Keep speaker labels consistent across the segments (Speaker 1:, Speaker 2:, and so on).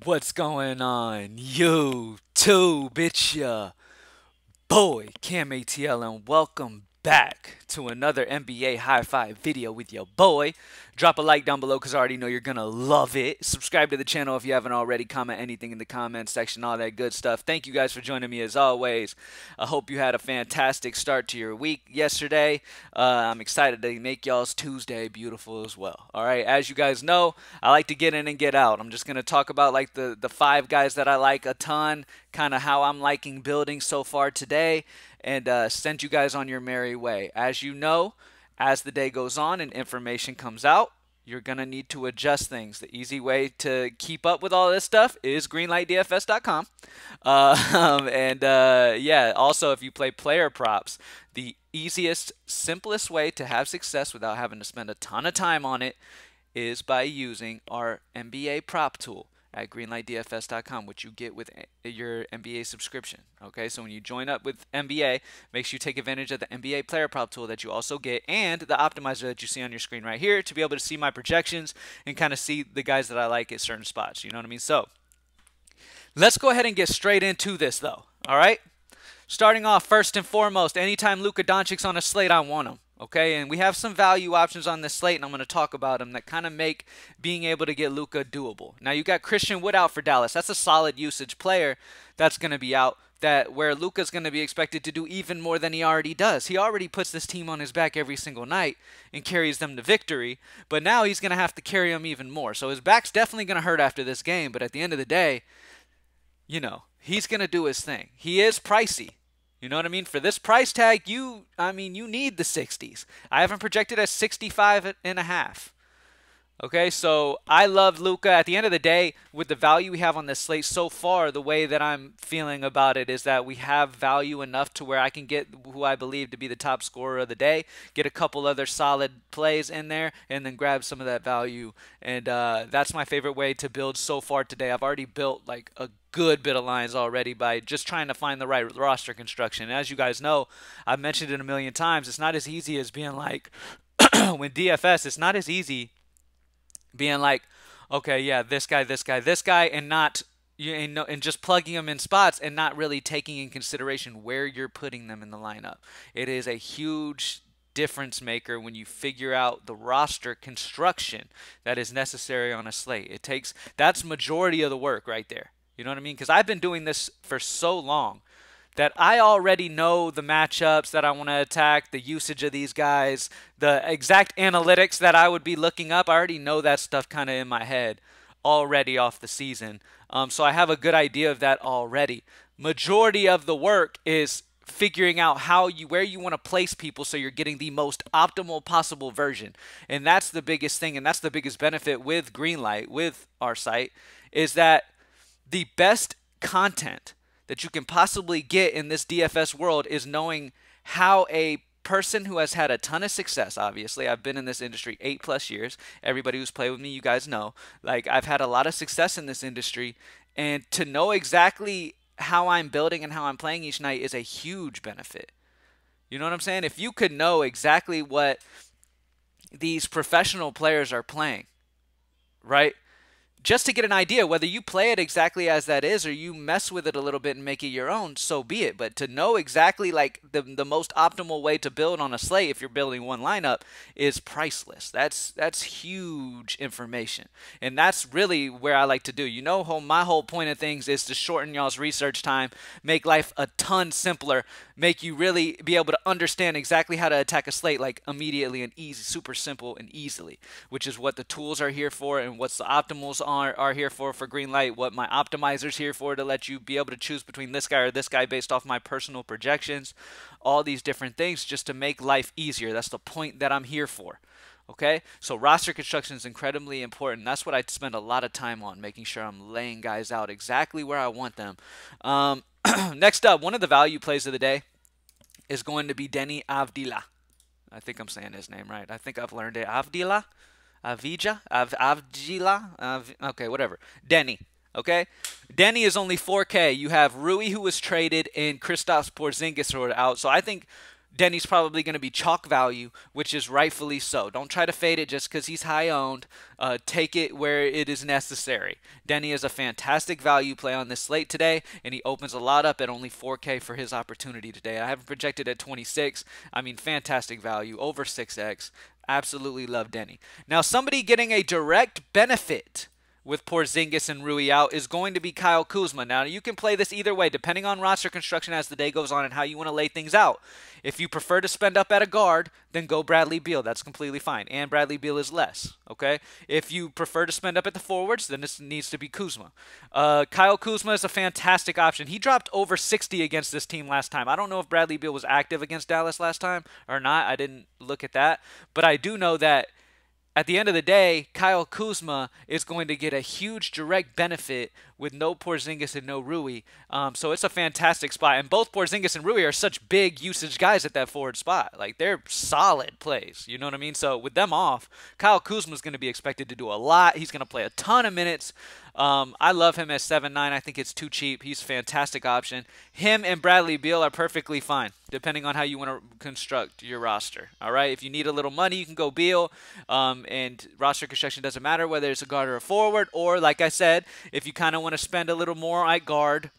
Speaker 1: What's going on? YouTube, it's ya boy, CamATL, and welcome back to another NBA High Five video with your boy. Drop a like down below because I already know you're gonna love it. Subscribe to the channel if you haven't already. Comment anything in the comments section, all that good stuff. Thank you guys for joining me as always. I hope you had a fantastic start to your week yesterday. I'm excited to make y'all's Tuesday beautiful as well. All right, as you guys know, I like to get in and get out. I'm just gonna talk about like the five guys that I like a ton, kind of how I'm liking building so far today, and send you guys on your merry way. As you know, as the day goes on and information comes out, you're going to need to adjust things. The easy way to keep up with all this stuff is greenlightdfs.com. Yeah, also if you play player props, the easiest, simplest way to have success without having to spend a ton of time on it is by using our NBA prop tool at greenlightdfs.com, which you get with your NBA subscription. Okay, so when you join up with NBA, make sure you take advantage of the NBA player prop tool that you also get, and the optimizer that you see on your screen right here to be able to see my projections and kind of see the guys that I like at certain spots. You know what I mean? So let's go ahead and get straight into this, though. All right. Starting off, first and foremost, anytime Luka Doncic's on a slate, I want him. Okay, and we have some value options on this slate, and I'm going to talk about them that kind of make being able to get Luka doable. Now, you got Christian Wood out for Dallas. That's a solid usage player that's going to be out, that where Luka's going to be expected to do even more than he already does. He already puts this team on his back every single night and carries them to victory, but now he's going to have to carry them even more. So his back's definitely going to hurt after this game, but at the end of the day, you know, he's going to do his thing. He is pricey. You know what I mean? For this price tag, you need the 60s. I haven't projected at 65 and a half. Okay, so I love Luka. At the end of the day, with the value we have on this slate so far, the way that I'm feeling about it is that we have value enough to where I can get who I believe to be the top scorer of the day, get a couple other solid plays in there, and then grab some of that value. And that's my favorite way to build so far today. I've already built like a good bit of lines already by just trying to find the right roster construction. And as you guys know, I've mentioned it a million times, it's not as easy as being like, when DFS, it's not as easy being like, okay, yeah, this guy, this guy, this guy, and not and just plugging them in spots and not really taking in consideration where you're putting them in the lineup. It is a huge difference maker when you figure out the roster construction that is necessary on a slate. That's majority of the work right there. You know what I mean? Because I've been doing this for so long that I already know the matchups that I want to attack, the usage of these guys, the exact analytics that I would be looking up. I already know that stuff kind of in my head already off the season. So I have a good idea of that already. Majority of the work is figuring out where you want to place people so you're getting the most optimal possible version. And that's the biggest thing, and that's the biggest benefit with Greenlight, with our site, is that the best content that you can possibly get in this DFS world is knowing how a person who has had a ton of success, obviously, I've been in this industry 8+ years. Everybody who's played with me, you guys know, like I've had a lot of success in this industry, and to know exactly how I'm building and how I'm playing each night is a huge benefit. You know what I'm saying? If you could know exactly what these professional players are playing, right? Just to get an idea whether you play it exactly as that is or you mess with it a little bit and make it your own, so be it. But to know exactly like the most optimal way to build on a slate if you're building one lineup is priceless. That's huge information. And that's really where I like to do. You know, my whole point of things is to shorten y'all's research time, make life a ton simpler, make you really be able to understand exactly how to attack a slate like immediately and easy, super simple and easily, which is what the tools are here for and what's the optimals are here for Greenlight, what my optimizer's here for, to let you be able to choose between this guy or this guy based off my personal projections, all these different things just to make life easier. That's the point that I'm here for. Okay, so roster construction is incredibly important. That's what I spend a lot of time on, making sure I'm laying guys out exactly where I want them. Next up, one of the value plays of the day is going to be Deni Avdija. I think I'm saying his name right. I think I've learned it. Avdija? Avdija? Okay, whatever. Deni. Okay? Deni is only 4K. You have Rui, who was traded, and Kristaps Porzingis who are out. So I think Denny's probably going to be chalk value, which is rightfully so. Don't try to fade it just because he's high owned. Take it where it is necessary. Denny is a fantastic value play on this slate today, and he opens a lot up at only 4K for his opportunity today. I have him projected at 26. I mean, fantastic value, over 6X. Absolutely love Denny. Now, somebody getting a direct benefit with Porzingis and Rui out is going to be Kyle Kuzma. Now, you can play this either way, depending on roster construction as the day goes on and how you want to lay things out. If you prefer to spend up at a guard, then go Bradley Beal. That's completely fine. And Bradley Beal is less, okay? If you prefer to spend up at the forwards, then this needs to be Kuzma. Kyle Kuzma is a fantastic option. He dropped over 60 against this team last time. I don't know if Bradley Beal was active against Dallas last time or not. I didn't look at that. But I do know that at the end of the day, Kyle Kuzma is going to get a huge direct benefit with no Porzingis and no Rui. So it's a fantastic spot. And both Porzingis and Rui are such big usage guys at that forward spot. Like, they're solid plays. You know what I mean? So with them off, Kyle Kuzma is going to be expected to do a lot. He's going to play a ton of minutes. I love him at 7-9. I think it's too cheap. He's a fantastic option. Him and Bradley Beal are perfectly fine, depending on how you want to construct your roster. All right? If you need a little money, you can go Beal. And roster construction doesn't matter whether it's a guard or a forward. Or, like I said, if you kind of want to spend a little more at guard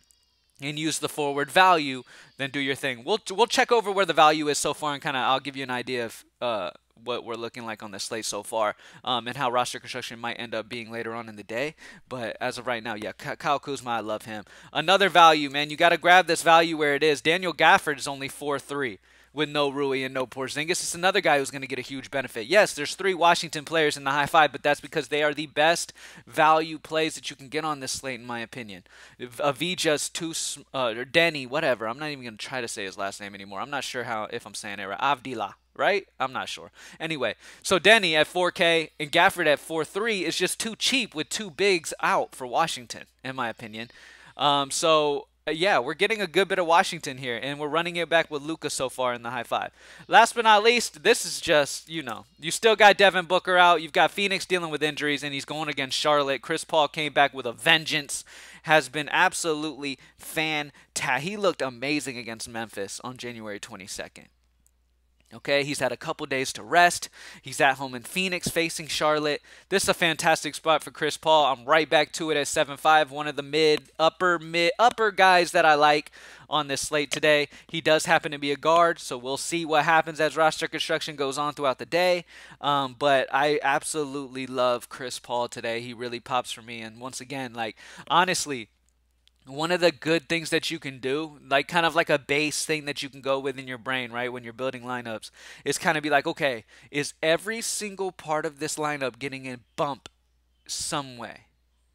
Speaker 1: and use the forward value, then do your thing. We'll check over where the value is so far, and kind of I'll give you an idea of what we're looking like on the slate so far, and how roster construction might end up being later on in the day. But as of right now, yeah, Kyle Kuzma, I love him. Another value, man, you got to grab this value where it is. Daniel Gafford is only 4-3. With no Rui and no Porzingis. It's another guy who's going to get a huge benefit. Yes, there's 3 Washington players in the high five, but that's because they are the best value plays that you can get on this slate, in my opinion. Avdija's or Denny, whatever. I'm not even going to try to say his last name anymore. I'm not sure if I'm saying it right. Avdija, right? I'm not sure. Anyway, so Denny at 4K and Gafford at 4-3 is just too cheap with 2 bigs out for Washington, in my opinion. Yeah, we're getting a good bit of Washington here, and we're running it back with Luka so far in the high five. Last but not least, this is just, you still got Devin Booker out. You've got Phoenix dealing with injuries, and he's going against Charlotte. Chris Paul came back with a vengeance, has been absolutely fantastic. He looked amazing against Memphis on January 22nd. Okay, he's had a couple days to rest. He's at home in Phoenix facing Charlotte. This is a fantastic spot for Chris Paul. I'm right back to it at 7-5, one of the upper guys that I like on this slate today. He does happen to be a guard, so we'll see what happens as roster construction goes on throughout the day. But I absolutely love Chris Paul today. He really pops for me. And once again, honestly, one of the good things that you can do, kind of like a base thing that you can go with in your brain, right, when you're building lineups, is kind of be like, okay, is every single part of this lineup getting a bump some way?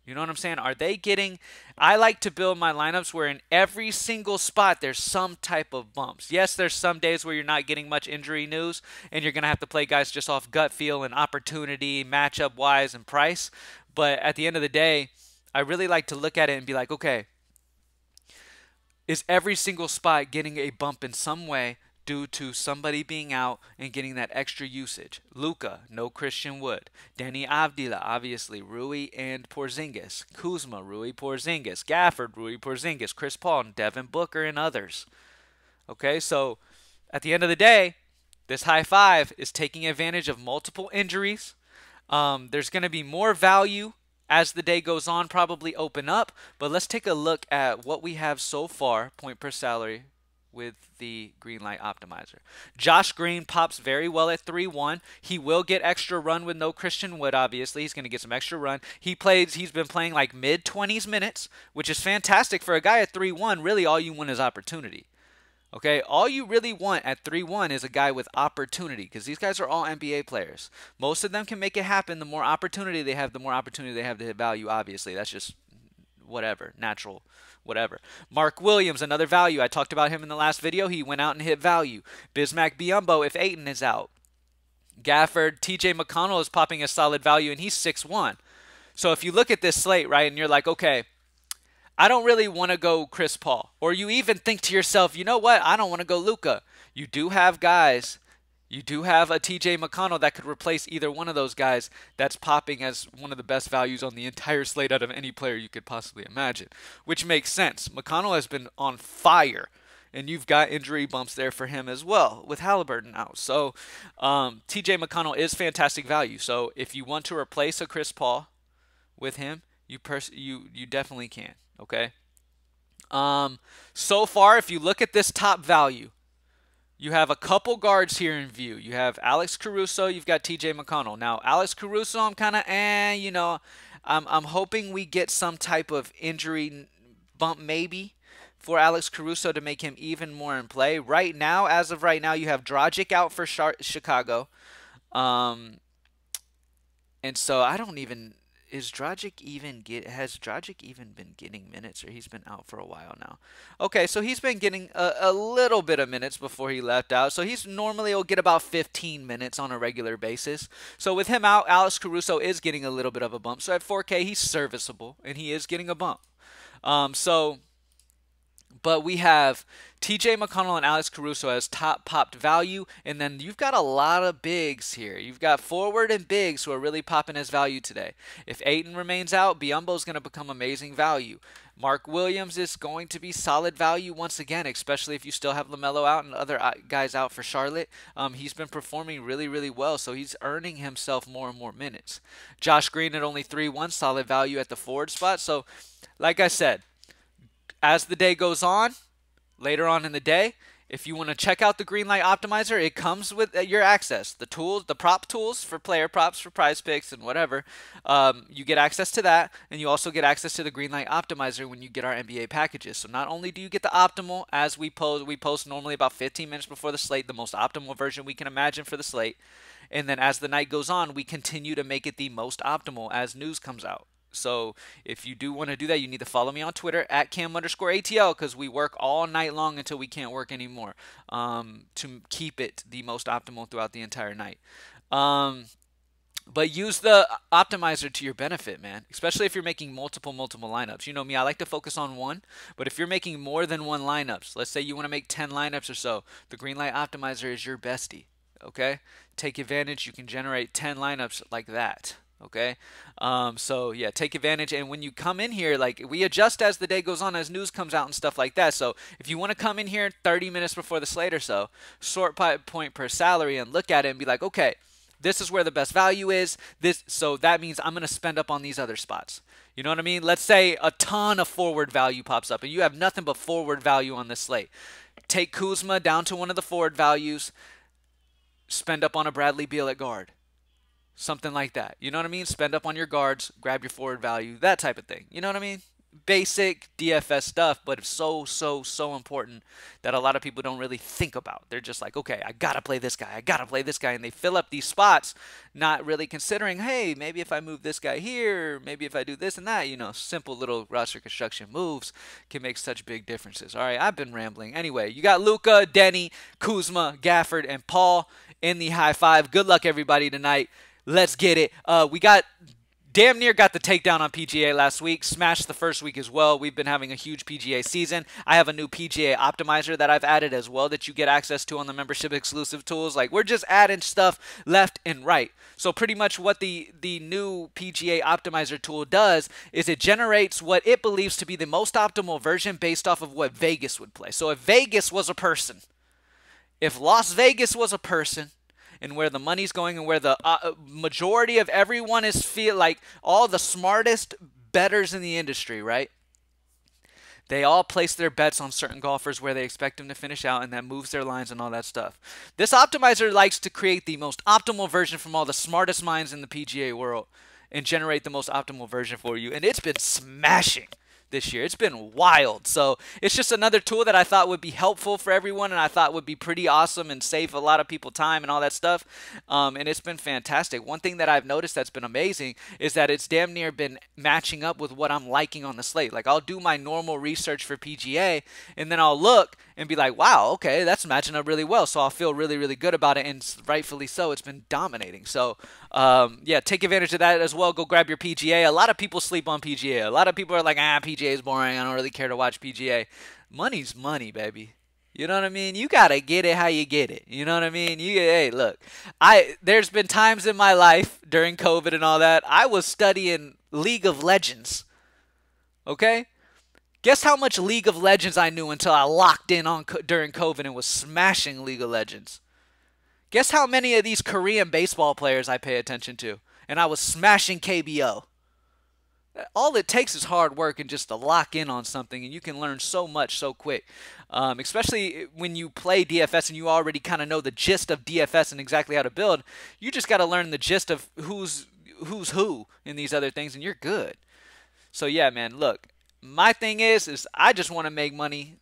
Speaker 1: You know what I'm saying? Are they getting... I like to build my lineups where in every single spot there's some type of bumps. Yes, there's some days where you're not getting much injury news, and you're going to have to play guys just off gut feel and opportunity, matchup-wise, and price. But at the end of the day, I really like to look at it and be like, okay, is every single spot getting a bump in some way due to somebody being out and getting that extra usage? Luka, no Christian Wood. Denny Avdija, obviously. Rui and Porzingis. Kuzma, Rui, Porzingis. Gafford, Rui, Porzingis. Chris Paul, Devin Booker, and others. Okay, so at the end of the day, this high five is taking advantage of multiple injuries. There's going to be more value as the day goes on, probably open up. But let's take a look at what we have so far, point per salary, with the Greenlight Optimizer. Josh Green pops very well at 3-1. He will get extra run with no Christian Wood, obviously. He's going to get some extra run. He's been playing like mid-20s minutes, which is fantastic for a guy at 3-1. Really, all you want is opportunity. Okay, all you really want at 3-1 is a guy with opportunity, because these guys are all NBA players. Most of them can make it happen. The more opportunity they have, the more opportunity they have to hit value, obviously. That's just whatever, natural, whatever. Mark Williams, another value. I talked about him in the last video. He went out and hit value. Bismack Biyombo if Ayton is out. Gafford, TJ McConnell is popping a solid value, and he's 6-1. So if you look at this slate, right, and you're like, okay, I don't really want to go Chris Paul. Or you even think to yourself, you know what? I don't want to go Luka. You do have guys. You do have a TJ McConnell that could replace either one of those guys that's popping as one of the best values on the entire slate out of any player you could possibly imagine, which makes sense. McConnell has been on fire. And you've got injury bumps there for him as well with Halliburton out. So TJ McConnell is fantastic value. So if you want to replace a Chris Paul with him, you definitely can. Okay. So far, if you look at this top value, you have a couple guards here in view. You have Alex Caruso. You've got T.J. McConnell. Now, Alex Caruso, I'm kind of you know, I'm hoping we get some type of injury bump maybe for Alex Caruso to make him even more in play. Right now, as of right now, you have Dragic out for Chicago. And so I don't even has Dragic even been getting minutes, or he's been out for a while now? Okay, so he's been getting a little bit of minutes before he left out. So he's normally will get about 15 minutes on a regular basis. So with him out, Alex Caruso is getting a little bit of a bump. So at 4K, he's serviceable, and he is getting a bump. But we have TJ McConnell and Alex Caruso as top popped value, and then you've got a lot of bigs here. You've got forward and bigs who are really popping as value today. If Ayton remains out, Biyombo is going to become amazing value. Mark Williams is going to be solid value once again, especially if you still have LaMelo out and other guys out for Charlotte. He's been performing really, really well, so he's earning himself more and more minutes. Josh Green at only 3-1, solid value at the forward spot. So, like I said, as the day goes on, later on in the day, if you want to check out the Greenlight Optimizer, it comes with your access. The tools, the prop tools for player props for PrizePicks and whatever. You get access to that, and you also get access to the Greenlight Optimizer when you get our NBA packages. So not only do you get the optimal, as we post normally about 15 minutes before the slate, the most optimal version we can imagine for the slate. And then as the night goes on, we continue to make it the most optimal as news comes out. So if you do want to do that, you need to follow me on Twitter at @Cam_ATL, because we work all night long until we can't work anymore to keep it the most optimal throughout the entire night. But use the optimizer to your benefit, man, especially if you're making multiple lineups. You know me, I like to focus on one, but if you're making more than one lineups, let's say you want to make 10 lineups or so, the Greenlight Optimizer is your bestie, okay? Take advantage. You can generate 10 lineups like that. Okay, so yeah, take advantage. And when you come in here, like, we adjust as the day goes on, as news comes out and stuff like that. So if you want to come in here 30 minutes before the slate or so, sort by point per salary and look at it and be like, okay, this is where the best value is. So that means I'm going to spend up on these other spots. You know what I mean? Let's say a ton of forward value pops up and you have nothing but forward value on this slate. Take Kuzma down to one of the forward values, spend up on a Bradley Beal at guard. Something like that. You know what I mean? Spend up on your guards, grab your forward value, that type of thing. You know what I mean? Basic DFS stuff, but it's so important that a lot of people don't really think about. They're just like, okay, I gotta play this guy, and they fill up these spots, not really considering, hey, maybe if I move this guy here, maybe if I do this and that, you know, simple little roster construction moves can make such big differences. All right, I've been rambling. Anyway, you got Luka, Denny, Kuzma, Gafford, and Paul in the high five. Good luck, everybody, tonight. Let's get it. We damn near got the takedown on PGA last week. Smashed the first week as well. We've been having a huge PGA season. I have a new PGA optimizer that I've added as well that you get access to on the membership exclusive tools. Like, we're just adding stuff left and right. So pretty much what the new PGA optimizer tool does is it generates what it believes to be the most optimal version based off of what Vegas would play. So if Vegas was a person, if Las Vegas was a person, and where the money's going and where the majority of everyone is like all the smartest bettors in the industry, right? They all place their bets on certain golfers where they expect them to finish out, and that moves their lines and all that stuff. This optimizer likes to create the most optimal version from all the smartest minds in the PGA world and generate the most optimal version for you. And it's been smashing this year. It's been wild. So it's just another tool that I thought would be helpful for everyone, and I thought would be pretty awesome and save a lot of people time and all that stuff. And it's been fantastic. One thing that I've noticed that's been amazing is that it's damn near been matching up with what I'm liking on the slate. Like, I'll do my normal research for PGA, and then I'll look and be like, wow, okay, that's matching up really well. So I'll feel really, really good about it, and rightfully so. It's been dominating. So yeah, take advantage of that as well. Go grab your PGA. A lot of people sleep on PGA. A lot of people are like, PGA is boring. I don't really care to watch PGA. Money's money, baby. You know what I mean? You gotta get it how you get it. You know what I mean? Hey, look, there's been times in my life during COVID and all that, I was studying League of Legends. Okay? Guess how much League of Legends I knew until I locked in on during COVID and was smashing League of Legends. Guess how many of these Korean baseball players I pay attention to, and I was smashing KBO. All it takes is hard work and just to lock in on something, and you can learn so much so quick. Especially when you play DFS and you already kind of know the gist of DFS and exactly how to build. You just got to learn the gist of who's who in these other things, and you're good. So yeah, man. Look, my thing is I just want to make money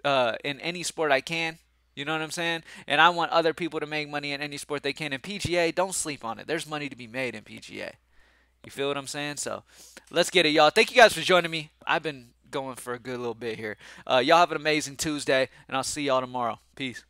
Speaker 1: in any sport I can. You know what I'm saying? And I want other people to make money in any sport they can. In PGA, don't sleep on it. There's money to be made in PGA. You feel what I'm saying? So let's get it, y'all. Thank you guys for joining me. I've been going for a good little bit here. Y'all have an amazing Tuesday, and I'll see y'all tomorrow. Peace.